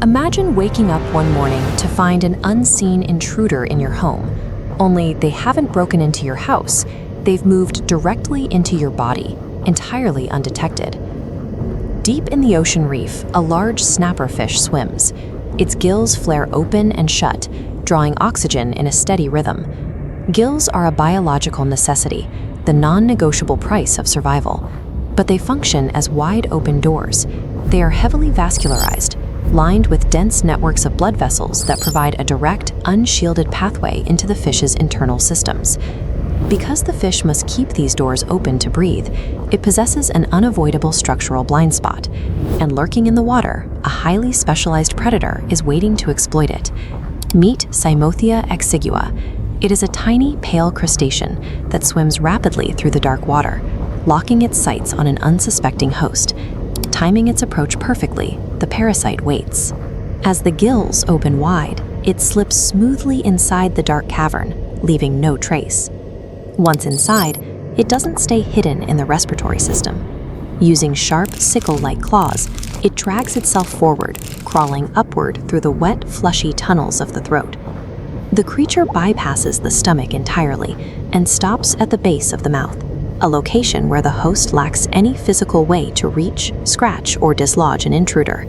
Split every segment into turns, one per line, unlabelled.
Imagine waking up one morning to find an unseen intruder in your home. Only they haven't broken into your house, they've moved directly into your body, entirely undetected. Deep in the ocean reef, a large snapperfish swims. Its gills flare open and shut, drawing oxygen in a steady rhythm. Gills are a biological necessity, the non-negotiable price of survival. But they function as wide-open doors. They are heavily vascularized, lined with dense networks of blood vessels that provide a direct, unshielded pathway into the fish's internal systems. Because the fish must keep these doors open to breathe, it possesses an unavoidable structural blind spot. And lurking in the water, a highly specialized predator is waiting to exploit it. Meet Cymothoa Exigua. It is a tiny, pale crustacean that swims rapidly through the dark water, locking its sights on an unsuspecting host. Timing its approach perfectly, the parasite waits. As the gills open wide, it slips smoothly inside the dark cavern, leaving no trace. Once inside, it doesn't stay hidden in the respiratory system. Using sharp, sickle-like claws, it drags itself forward, crawling upward through the wet, flushy tunnels of the throat. The creature bypasses the stomach entirely and stops at the base of the mouth, a location where the host lacks any physical way to reach, scratch, or dislodge an intruder.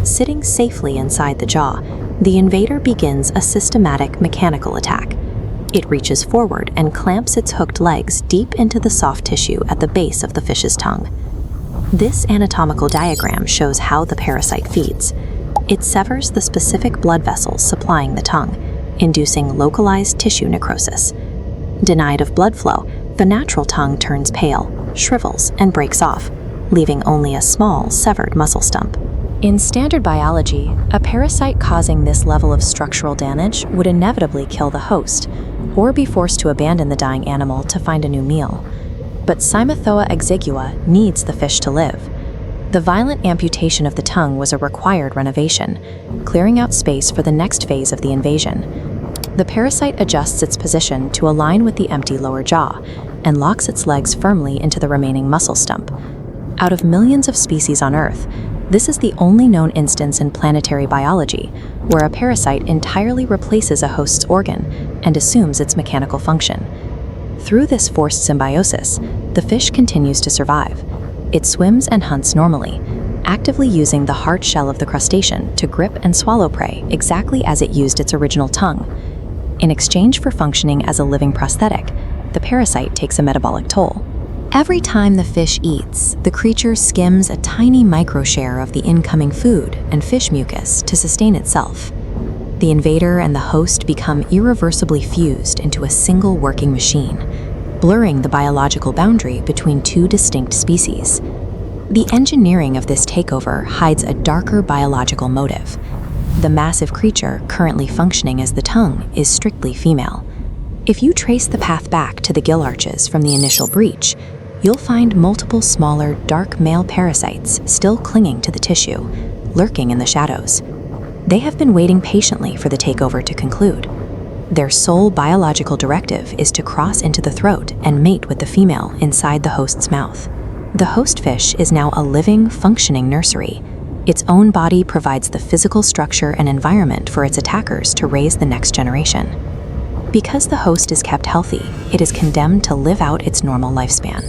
Sitting safely inside the jaw, the invader begins a systematic mechanical attack. It reaches forward and clamps its hooked legs deep into the soft tissue at the base of the fish's tongue. This anatomical diagram shows how the parasite feeds. It severs the specific blood vessels supplying the tongue, inducing localized tissue necrosis. Denied of blood flow, the natural tongue turns pale, shrivels, and breaks off, leaving only a small, severed muscle stump. In standard biology, a parasite causing this level of structural damage would inevitably kill the host, or be forced to abandon the dying animal to find a new meal. But Cymothoa Exigua needs the fish to live. The violent amputation of the tongue was a required renovation, clearing out space for the next phase of the invasion. The parasite adjusts its position to align with the empty lower jaw and locks its legs firmly into the remaining muscle stump. Out of millions of species on Earth, this is the only known instance in planetary biology where a parasite entirely replaces a host's organ and assumes its mechanical function. Through this forced symbiosis, the fish continues to survive. It swims and hunts normally, actively using the hard shell of the crustacean to grip and swallow prey exactly as it used its original tongue. In exchange for functioning as a living prosthetic, the parasite takes a metabolic toll. Every time the fish eats, the creature skims a tiny microshare of the incoming food and fish mucus to sustain itself. The invader and the host become irreversibly fused into a single working machine, blurring the biological boundary between two distinct species. The engineering of this takeover hides a darker biological motive. The massive creature currently functioning as the tongue is strictly female. If you trace the path back to the gill arches from the initial breach, you'll find multiple smaller, dark male parasites still clinging to the tissue, lurking in the shadows. They have been waiting patiently for the takeover to conclude. Their sole biological directive is to cross into the throat and mate with the female inside the host's mouth. The host fish is now a living, functioning nursery. Its own body provides the physical structure and environment for its attackers to raise the next generation. Because the host is kept healthy, it is condemned to live out its normal lifespan.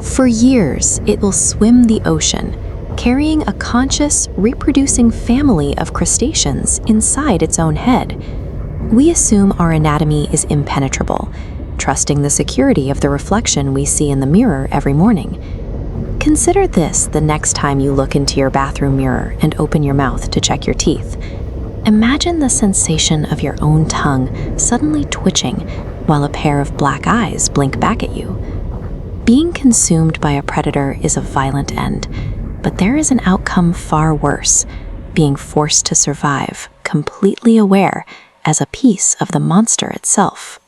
For years, it will swim the ocean, carrying a conscious, reproducing family of crustaceans inside its own head. We assume our anatomy is impenetrable, trusting the security of the reflection we see in the mirror every morning. Consider this the next time you look into your bathroom mirror and open your mouth to check your teeth. Imagine the sensation of your own tongue suddenly twitching while a pair of black eyes blink back at you. Being consumed by a predator is a violent end, but there is an outcome far worse: being forced to survive, completely aware as a piece of the monster itself.